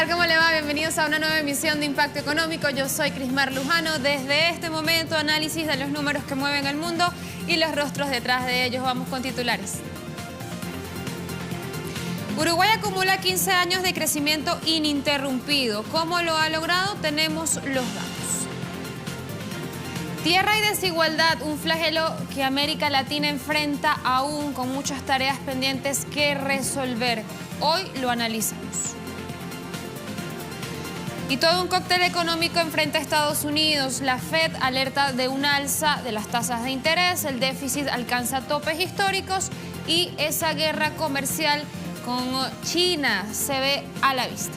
tal? ¿Cómo le va? Bienvenidos a una nueva emisión de Impacto Económico. Yo soy Crismar Lujano. Desde este momento, análisis de los números que mueven el mundo y los rostros detrás de ellos. Vamos con titulares. Uruguay acumula 15 años de crecimiento ininterrumpido. ¿Cómo lo ha logrado? Tenemos los datos. Tierra y desigualdad, un flagelo que América Latina enfrenta aún con muchas tareas pendientes que resolver. Hoy lo analizamos. Y todo un cóctel económico enfrenta a Estados Unidos. La Fed alerta de un alza de las tasas de interés, el déficit alcanza topes históricos y esa guerra comercial con China se ve a la vista.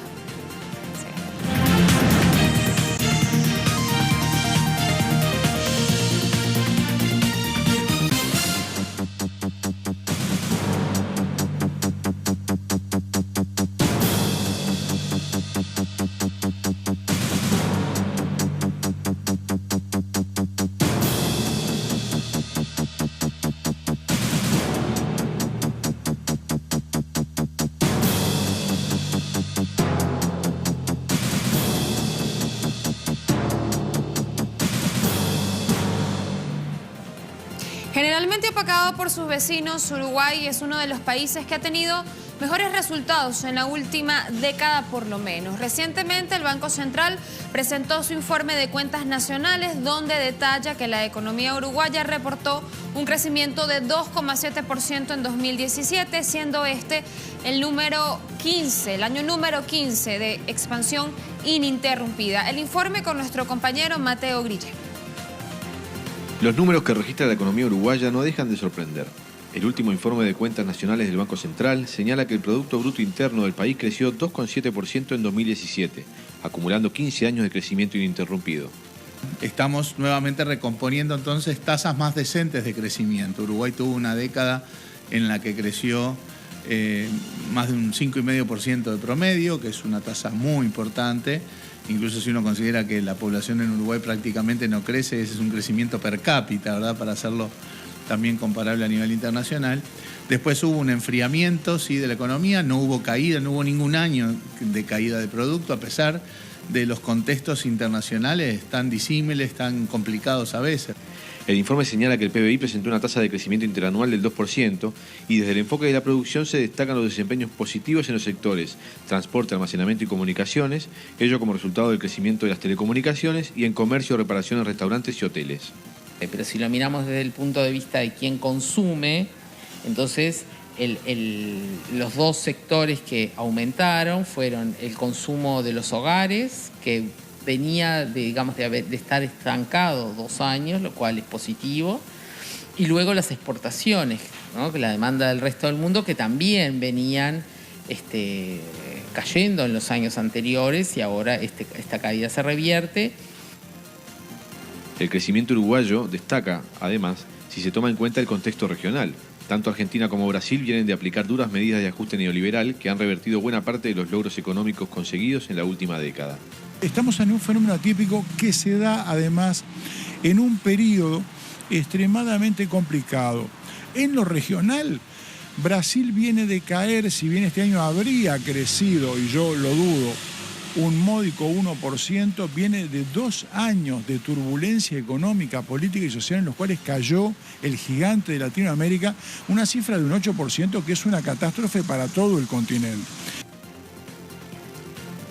Generalmente opacado por sus vecinos, Uruguay es uno de los países que ha tenido mejores resultados en la última década por lo menos. Recientemente el Banco Central presentó su informe de cuentas nacionales donde detalla que la economía uruguaya reportó un crecimiento de 2,7% en 2017, siendo este el año número 15 de expansión ininterrumpida. El informe con nuestro compañero Mateo Grille. Los números que registra la economía uruguaya no dejan de sorprender. El último informe de cuentas nacionales del Banco Central señala que el Producto Bruto Interno del país creció 2,7% en 2017, acumulando 15 años de crecimiento ininterrumpido. Estamos nuevamente recomponiendo entonces tasas más decentes de crecimiento. Uruguay tuvo una década en la que creció más de un 5,5% de promedio, que es una tasa muy importante. Incluso si uno considera que la población en Uruguay prácticamente no crece, ese es un crecimiento per cápita, ¿verdad? Para hacerlo también comparable a nivel internacional. Después hubo un enfriamiento, sí, de la economía, no hubo caída, no hubo ningún año de caída de producto, a pesar de los contextos internacionales tan disímiles, tan complicados a veces. El informe señala que el PBI presentó una tasa de crecimiento interanual del 2% y desde el enfoque de la producción se destacan los desempeños positivos en los sectores transporte, almacenamiento y comunicaciones, ello como resultado del crecimiento de las telecomunicaciones y en comercio, reparaciones, restaurantes y hoteles. Pero si lo miramos desde el punto de vista de quién consume, entonces los dos sectores que aumentaron fueron el consumo de los hogares, que venía de estar estancado 2 años, lo cual es positivo, y luego las exportaciones, ¿no? Que la demanda del resto del mundo, que también venían cayendo en los años anteriores y ahora esta caída se revierte. El crecimiento uruguayo destaca, además, si se toma en cuenta el contexto regional. Tanto Argentina como Brasil vienen de aplicar duras medidas de ajuste neoliberal que han revertido buena parte de los logros económicos conseguidos en la última década. Estamos en un fenómeno atípico que se da además en un periodo extremadamente complicado. En lo regional, Brasil viene de caer, si bien este año habría crecido, y yo lo dudo, un módico 1%, viene de 2 años de turbulencia económica, política y social en los cuales cayó el gigante de Latinoamérica, una cifra de un 8% que es una catástrofe para todo el continente.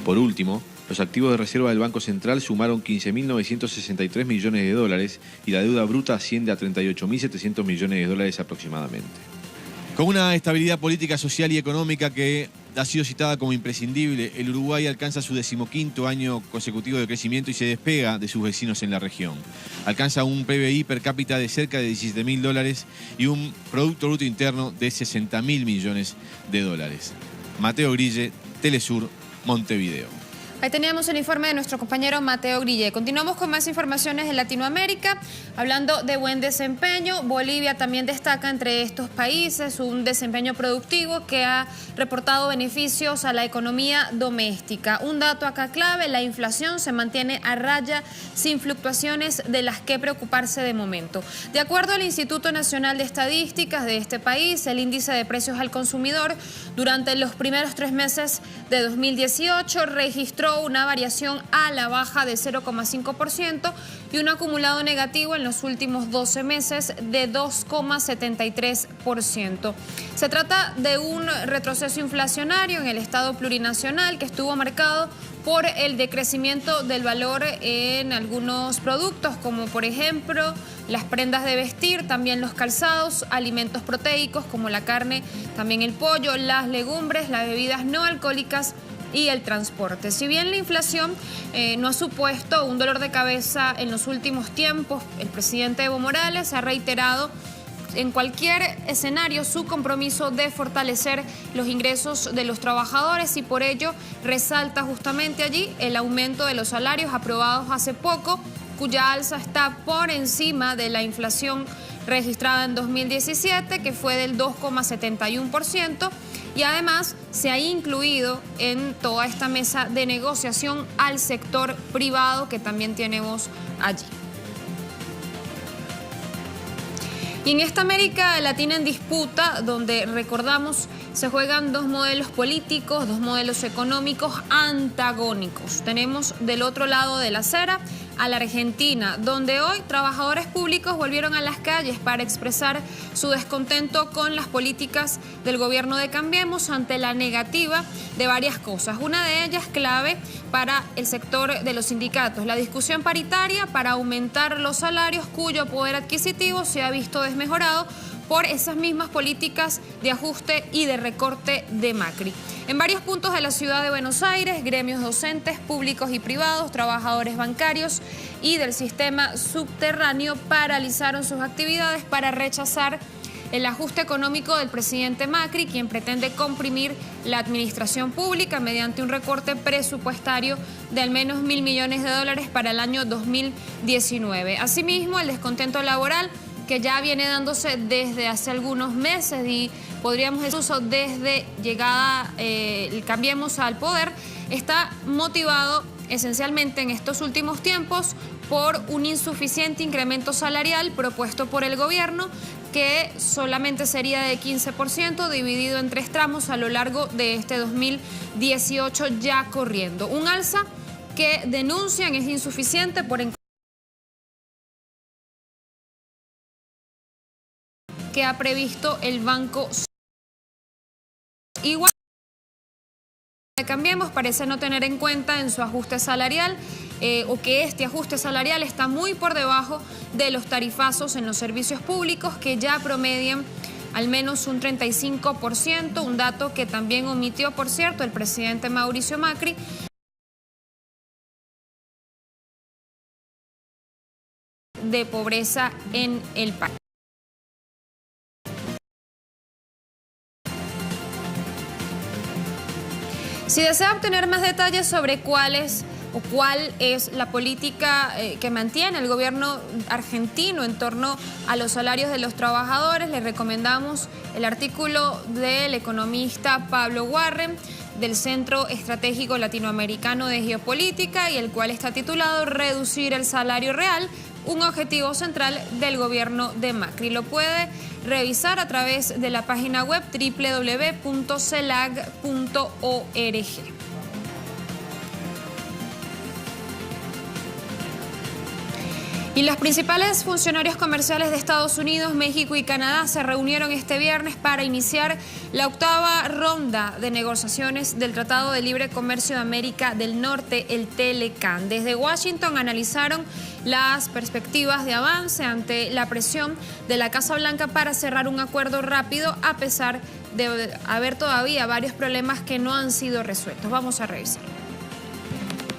Por último, los activos de reserva del Banco Central sumaron 15.963 millones de dólares y la deuda bruta asciende a 38.700 millones de dólares aproximadamente. Con una estabilidad política, social y económica que ha sido citada como imprescindible, el Uruguay alcanza su 15º año consecutivo de crecimiento y se despega de sus vecinos en la región. Alcanza un PBI per cápita de cerca de 17.000 dólares y un Producto Bruto Interno de 60.000 millones de dólares. Mateo Grille, Telesur, Montevideo. Ahí teníamos el informe de nuestro compañero Mateo Grille. Continuamos con más informaciones de Latinoamérica. Hablando de buen desempeño, Bolivia también destaca entre estos países un desempeño productivo que ha reportado beneficios a la economía doméstica. Un dato acá clave, la inflación se mantiene a raya sin fluctuaciones de las que preocuparse de momento. De acuerdo al Instituto Nacional de Estadísticas de este país, el índice de precios al consumidor durante los primeros 3 meses de 2018 registró una variación a la baja de 0,5% y un acumulado negativo en los últimos 12 meses de 2,73%. Se trata de un retroceso inflacionario en el Estado plurinacional que estuvo marcado por el decrecimiento del valor en algunos productos, como por ejemplo las prendas de vestir, también los calzados, alimentos proteicos como la carne, también el pollo, las legumbres, las bebidas no alcohólicas y el transporte. Si bien la inflación no ha supuesto un dolor de cabeza en los últimos tiempos, el presidente Evo Morales ha reiterado en cualquier escenario su compromiso de fortalecer los ingresos de los trabajadores y por ello resalta justamente allí el aumento de los salarios aprobados hace poco, cuya alza está por encima de la inflación registrada en 2017, que fue del 2,71%, y además se ha incluido en toda esta mesa de negociación al sector privado que también tenemos allí. Y en esta América Latina en disputa, donde recordamos se juegan dos modelos políticos, dos modelos económicos antagónicos. Tenemos del otro lado de la acera a la Argentina, donde hoy trabajadores públicos volvieron a las calles para expresar su descontento con las políticas del gobierno de Cambiemos ante la negativa de varias cosas. Una de ellas clave para el sector de los sindicatos, la discusión paritaria para aumentar los salarios cuyo poder adquisitivo se ha visto desmejorado por esas mismas políticas de ajuste y de recorte de Macri. En varios puntos de la ciudad de Buenos Aires, gremios docentes, públicos y privados, trabajadores bancarios y del sistema subterráneo paralizaron sus actividades para rechazar el ajuste económico del presidente Macri, quien pretende comprimir la administración pública mediante un recorte presupuestario de al menos $1.000 millones para el año 2019. Asimismo, el descontento laboral que ya viene dándose desde hace algunos meses y podríamos incluso desde llegada Cambiemos al poder, está motivado esencialmente en estos últimos tiempos por un insuficiente incremento salarial propuesto por el gobierno que solamente sería de 15% dividido en 3 tramos a lo largo de este 2018 ya corriendo. Un alza que denuncian es insuficiente por que ha previsto el Banco. Igual Cambiemos parece no tener en cuenta en su ajuste salarial o que este ajuste salarial está muy por debajo de los tarifazos en los servicios públicos que ya promedian al menos un 35%, un dato que también omitió, por cierto, el presidente Mauricio Macri. De pobreza en el país. Si desea obtener más detalles sobre cuál es la política que mantiene el gobierno argentino en torno a los salarios de los trabajadores, le recomendamos el artículo del economista Pablo Warren del Centro Estratégico Latinoamericano de Geopolítica y el cual está titulado Reducir el salario real, un objetivo central del gobierno de Macri. Lo puede revisar a través de la página web www.celag.org. Y los principales funcionarios comerciales de Estados Unidos, México y Canadá se reunieron este viernes para iniciar la 8ª ronda de negociaciones del Tratado de Libre Comercio de América del Norte, el TLCAN. Desde Washington analizaron las perspectivas de avance ante la presión de la Casa Blanca para cerrar un acuerdo rápido a pesar de haber todavía varios problemas que no han sido resueltos. Vamos a revisar.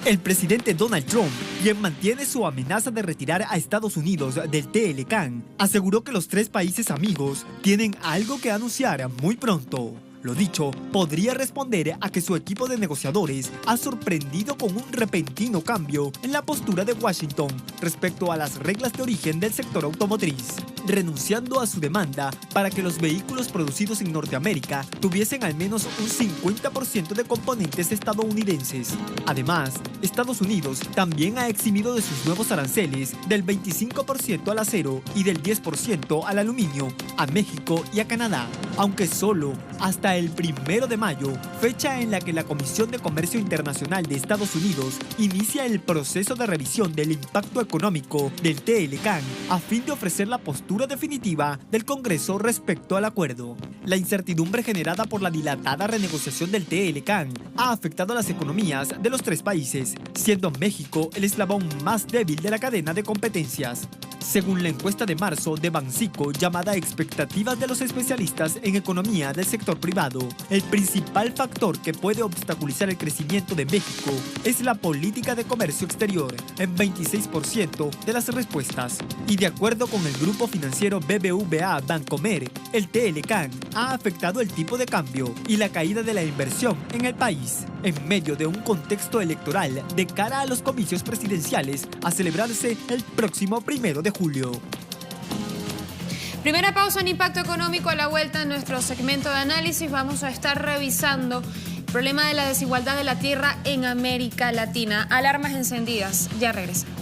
El presidente Donald Trump, quien mantiene su amenaza de retirar a Estados Unidos del TLCAN, aseguró que los 3 países amigos tienen algo que anunciar muy pronto. Lo dicho podría responder a que su equipo de negociadores ha sorprendido con un repentino cambio en la postura de Washington respecto a las reglas de origen del sector automotriz, renunciando a su demanda para que los vehículos producidos en Norteamérica tuviesen al menos un 50% de componentes estadounidenses. Además, Estados Unidos también ha eximido de sus nuevos aranceles del 25% al acero y del 10% al aluminio a México y a Canadá, aunque solo hasta el 1 de mayo, fecha en la que la Comisión de Comercio Internacional de Estados Unidos inicia el proceso de revisión del impacto económico del TLCAN a fin de ofrecer la postura definitiva del Congreso respecto al acuerdo. La incertidumbre generada por la dilatada renegociación del TLCAN ha afectado a las economías de los tres países, siendo México el eslabón más débil de la cadena de competencias. Según la encuesta de marzo de Banxico llamada Expectativas de los especialistas en economía del sector privado, el principal factor que puede obstaculizar el crecimiento de México es la política de comercio exterior, en 26% de las respuestas. Y de acuerdo con el grupo financiero BBVA Bancomer, el TLCAN ha afectado el tipo de cambio y la caída de la inversión en el país, en medio de un contexto electoral de cara a los comicios presidenciales a celebrarse el próximo 1 de julio. Primera pausa en Impacto Económico. A la vuelta en nuestro segmento de análisis vamos a estar revisando el problema de la desigualdad de la tierra en América Latina. Alarmas encendidas. Ya regresamos.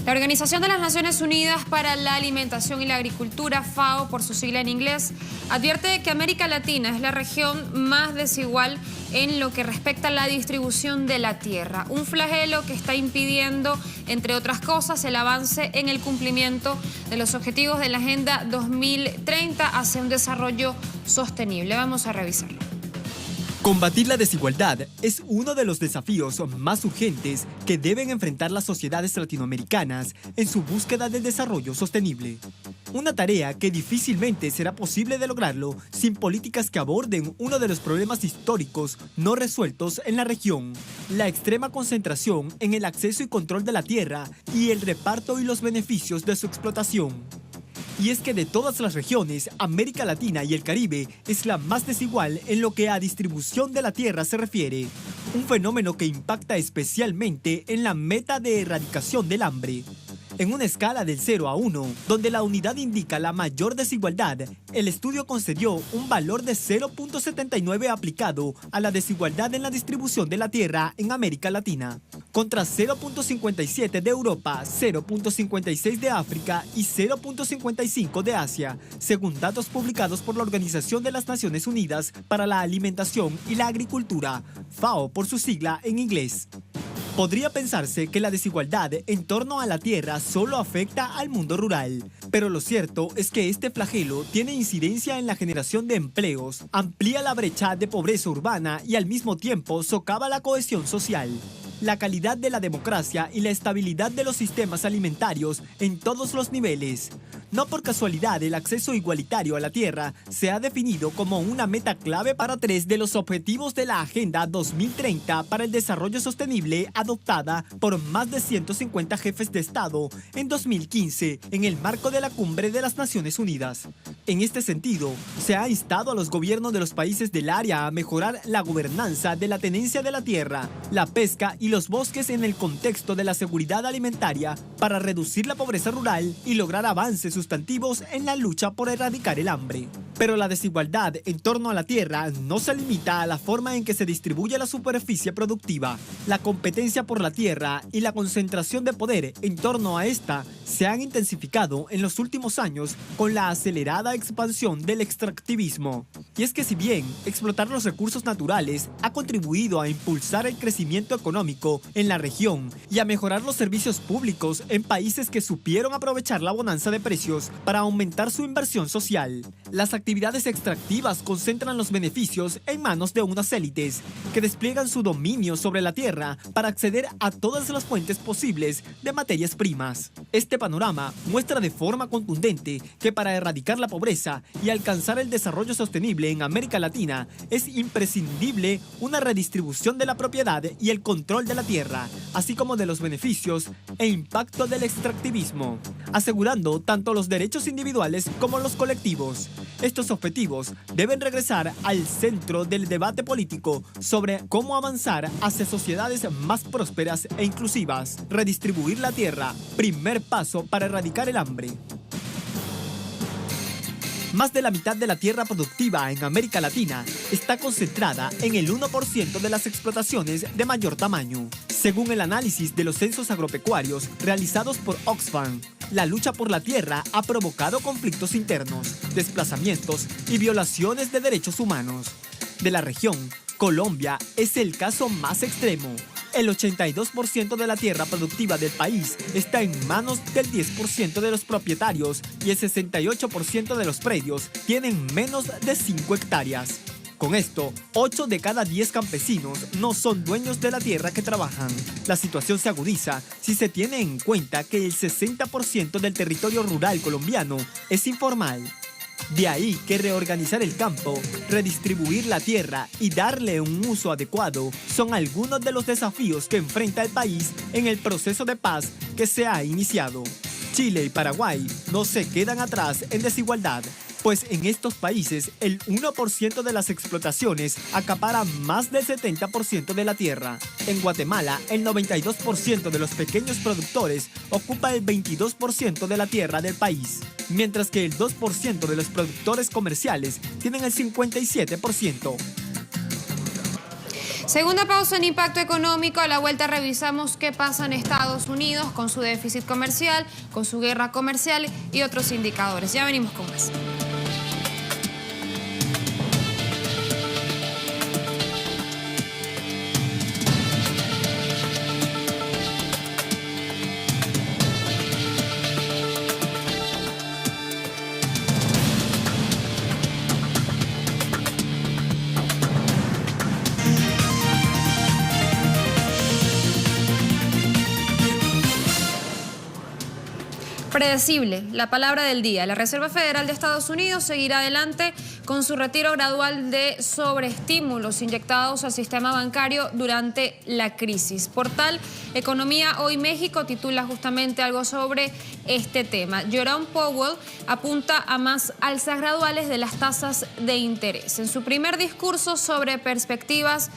La Organización de las Naciones Unidas para la Alimentación y la Agricultura, FAO por su sigla en inglés, advierte de que América Latina es la región más desigual en lo que respecta a la distribución de la tierra. Un flagelo que está impidiendo, entre otras cosas, el avance en el cumplimiento de los objetivos de la Agenda 2030 hacia un desarrollo sostenible. Vamos a revisarlo. Combatir la desigualdad es uno de los desafíos más urgentes que deben enfrentar las sociedades latinoamericanas en su búsqueda del desarrollo sostenible. Una tarea que difícilmente será posible de lograrlo sin políticas que aborden uno de los problemas históricos no resueltos en la región: la extrema concentración en el acceso y control de la tierra y el reparto y los beneficios de su explotación. Y es que de todas las regiones, América Latina y el Caribe es la más desigual en lo que a distribución de la tierra se refiere, un fenómeno que impacta especialmente en la meta de erradicación del hambre. En una escala del 0 a 1, donde la unidad indica la mayor desigualdad, el estudio concedió un valor de 0.79 aplicado a la desigualdad en la distribución de la tierra en América Latina, contra 0.57 de Europa, 0.56 de África y 0.55 de Asia, según datos publicados por la Organización de las Naciones Unidas para la Alimentación y la Agricultura, FAO por su sigla en inglés. Podría pensarse que la desigualdad en torno a la tierra solo afecta al mundo rural, pero lo cierto es que este flagelo tiene incidencia en la generación de empleos, amplía la brecha de pobreza urbana y al mismo tiempo socava la cohesión social, la calidad de la democracia y la estabilidad de los sistemas alimentarios en todos los niveles. No por casualidad, el acceso igualitario a la tierra se ha definido como una meta clave para 3 de los objetivos de la Agenda 2030 para el Desarrollo Sostenible adoptada por más de 150 jefes de Estado en 2015 en el marco de la Cumbre de las Naciones Unidas. En este sentido, se ha instado a los gobiernos de los países del área a mejorar la gobernanza de la tenencia de la tierra, la pesca y los bosques en el contexto de la seguridad alimentaria para reducir la pobreza rural y lograr avances sustantivos en la lucha por erradicar el hambre. Pero la desigualdad en torno a la tierra no se limita a la forma en que se distribuye la superficie productiva. La competencia por la tierra y la concentración de poder en torno a esta se han intensificado en los últimos años con la acelerada expansión del extractivismo. Y es que si bien explotar los recursos naturales ha contribuido a impulsar el crecimiento económico en la región y a mejorar los servicios públicos en países que supieron aprovechar la bonanza de precios para aumentar su inversión social, las actividades extractivas concentran los beneficios en manos de unas élites que despliegan su dominio sobre la tierra para acceder a todas las fuentes posibles de materias primas. Este panorama muestra de forma contundente que para erradicar la pobreza y alcanzar el desarrollo sostenible en América Latina es imprescindible una redistribución de la propiedad y el control de la tierra, así como de los beneficios e impacto del extractivismo, asegurando tanto los derechos individuales como los colectivos. Estos objetivos deben regresar al centro del debate político sobre cómo avanzar hacia sociedades más prósperas e inclusivas. Redistribuir la tierra, primer paso para erradicar el hambre. Más de la mitad de la tierra productiva en América Latina está concentrada en el 1% de las explotaciones de mayor tamaño. Según el análisis de los censos agropecuarios realizados por Oxfam, la lucha por la tierra ha provocado conflictos internos, desplazamientos y violaciones de derechos humanos. De la región, Colombia es el caso más extremo. El 82% de la tierra productiva del país está en manos del 10% de los propietarios y el 68% de los predios tienen menos de 5 hectáreas. Con esto, 8 de cada 10 campesinos no son dueños de la tierra que trabajan. La situación se agudiza si se tiene en cuenta que el 60% del territorio rural colombiano es informal. De ahí que reorganizar el campo, redistribuir la tierra y darle un uso adecuado son algunos de los desafíos que enfrenta el país en el proceso de paz que se ha iniciado. Chile y Paraguay no se quedan atrás en desigualdad, pues en estos países el 1% de las explotaciones acapara más del 70% de la tierra. En Guatemala, el 92% de los pequeños productores ocupa el 22% de la tierra del país, mientras que el 2% de los productores comerciales tienen el 57%. Segunda pausa en Impacto Económico. A la vuelta revisamos qué pasa en Estados Unidos con su déficit comercial, con su guerra comercial y otros indicadores. Ya venimos con más. Predecible, la palabra del día. La Reserva Federal de Estados Unidos seguirá adelante con su retiro gradual de sobreestímulos inyectados al sistema bancario durante la crisis. Portal Economía Hoy México titula justamente algo sobre este tema. Jerome Powell apunta a más alzas graduales de las tasas de interés. En su primer discurso sobre perspectivas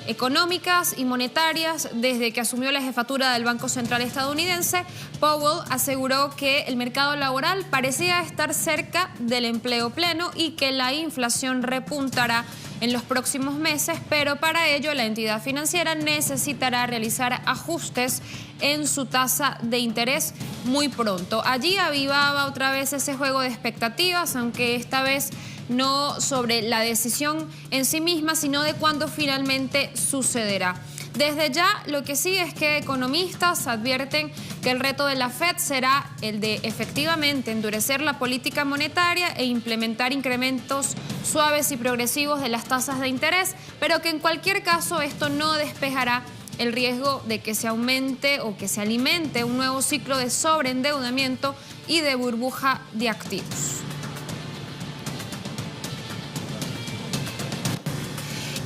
económicas y monetarias desde que asumió la jefatura del Banco Central estadounidense, Powell aseguró que el mercado laboral parecía estar cerca del empleo pleno y que la inflación repuntará en los próximos meses, pero para ello la entidad financiera necesitará realizar ajustes en su tasa de interés muy pronto. Allí avivaba otra vez ese juego de expectativas, aunque esta vez no sobre la decisión en sí misma, sino de cuándo finalmente sucederá. Desde ya, lo que sí es que economistas advierten que el reto de la Fed será el de efectivamente endurecer la política monetaria e implementar incrementos suaves y progresivos de las tasas de interés, pero que en cualquier caso esto no despejará el riesgo de que se aumente o que se alimente un nuevo ciclo de sobreendeudamiento y de burbuja de activos.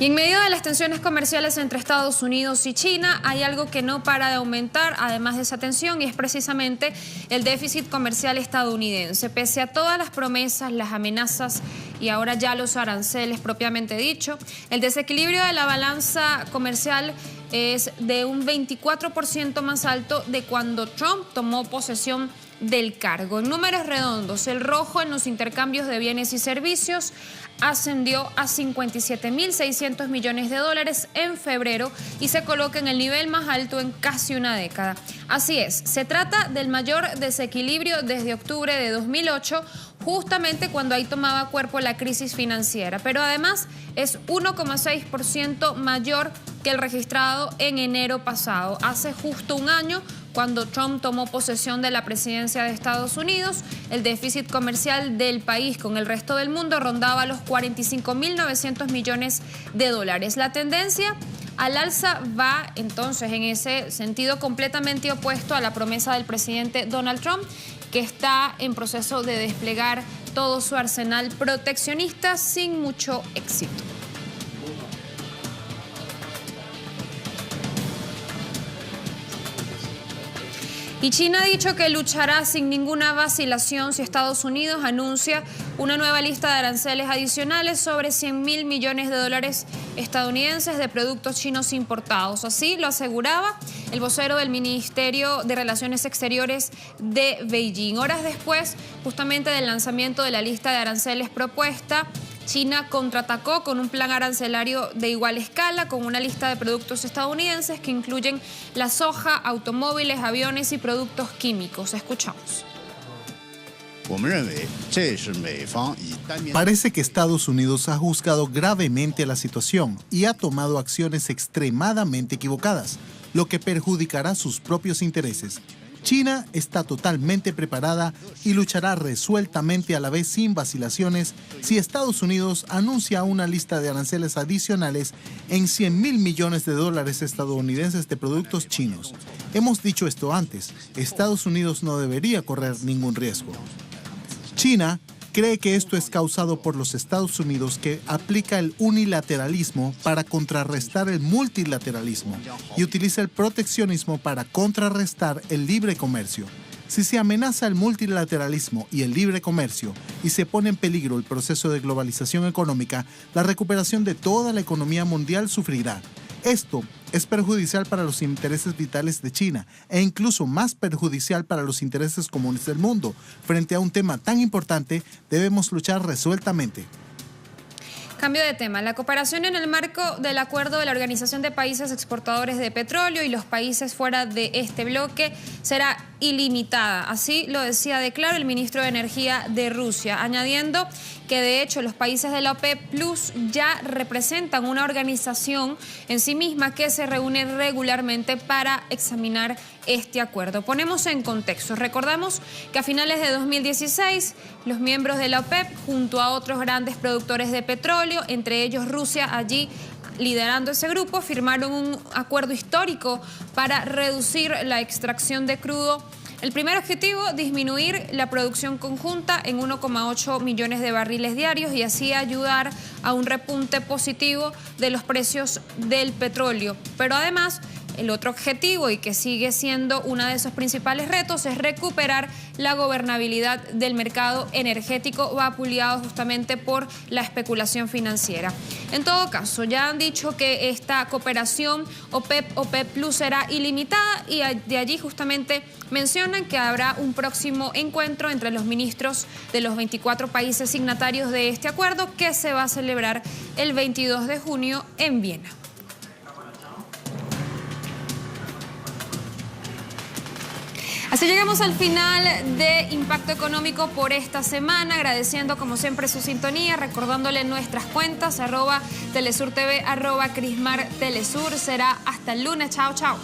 Y en medio de las tensiones comerciales entre Estados Unidos y China, hay algo que no para de aumentar, además de esa tensión, y es precisamente el déficit comercial estadounidense. Pese a todas las promesas, las amenazas y ahora ya los aranceles propiamente dicho, el desequilibrio de la balanza comercial es de un 24% más alto de cuando Trump tomó posesión del cargo. En números redondos, el rojo en los intercambios de bienes y servicios ascendió a 57.600 millones de dólares en febrero y se coloca en el nivel más alto en casi una década. Así es, se trata del mayor desequilibrio desde octubre de 2008, justamente cuando ahí tomaba cuerpo la crisis financiera, pero además es 1,6% mayor que el registrado en enero pasado, hace justo un año. Cuando Trump tomó posesión de la presidencia de Estados Unidos, el déficit comercial del país con el resto del mundo rondaba los 45.900 millones de dólares. La tendencia al alza va entonces en ese sentido completamente opuesto a la promesa del presidente Donald Trump, que está en proceso de desplegar todo su arsenal proteccionista sin mucho éxito. Y China ha dicho que luchará sin ninguna vacilación si Estados Unidos anuncia una nueva lista de aranceles adicionales sobre 100.000 millones de dólares estadounidenses de productos chinos importados. Así lo aseguraba el vocero del Ministerio de Relaciones Exteriores de Beijing. Horas después, justamente del lanzamiento de la lista de aranceles propuesta, China contraatacó con un plan arancelario de igual escala, con una lista de productos estadounidenses que incluyen la soja, automóviles, aviones y productos químicos. Escuchamos. Parece que Estados Unidos ha juzgado gravemente la situación y ha tomado acciones extremadamente equivocadas, lo que perjudicará sus propios intereses. China está totalmente preparada y luchará resueltamente a la vez sin vacilaciones si Estados Unidos anuncia una lista de aranceles adicionales en 100.000 millones de dólares estadounidenses de productos chinos. Hemos dicho esto antes, Estados Unidos no debería correr ningún riesgo. China cree que esto es causado por los Estados Unidos, que aplica el unilateralismo para contrarrestar el multilateralismo y utiliza el proteccionismo para contrarrestar el libre comercio. Si se amenaza el multilateralismo y el libre comercio y se pone en peligro el proceso de globalización económica, la recuperación de toda la economía mundial sufrirá. Esto es perjudicial para los intereses vitales de China e incluso más perjudicial para los intereses comunes del mundo. Frente a un tema tan importante, debemos luchar resueltamente. Cambio de tema. La cooperación en el marco del acuerdo de la Organización de Países Exportadores de Petróleo y los países fuera de este bloque será ilimitada. Así lo decía de claro el ministro de Energía de Rusia, añadiendo que de hecho los países de la OPEP Plus ya representan una organización en sí misma que se reúne regularmente para examinar este acuerdo. Ponemos en contexto. Recordamos que a finales de 2016 los miembros de la OPEP, junto a otros grandes productores de petróleo, entre ellos Rusia, allí liderando ese grupo, firmaron un acuerdo histórico para reducir la extracción de crudo. El primer objetivo, disminuir la producción conjunta en 1,8 millones de barriles diarios y así ayudar a un repunte positivo de los precios del petróleo. Pero además, el otro objetivo, y que sigue siendo uno de esos principales retos, es recuperar la gobernabilidad del mercado energético, vapuleado justamente por la especulación financiera. En todo caso, ya han dicho que esta cooperación OPEP Plus será ilimitada y de allí justamente mencionan que habrá un próximo encuentro entre los ministros de los 24 países signatarios de este acuerdo que se va a celebrar el 22 de junio en Viena. Así llegamos al final de Impacto Económico por esta semana, agradeciendo como siempre su sintonía, recordándole nuestras cuentas, @TelesurTV, @CrismarTelesur. Será hasta el lunes. Chao, chao.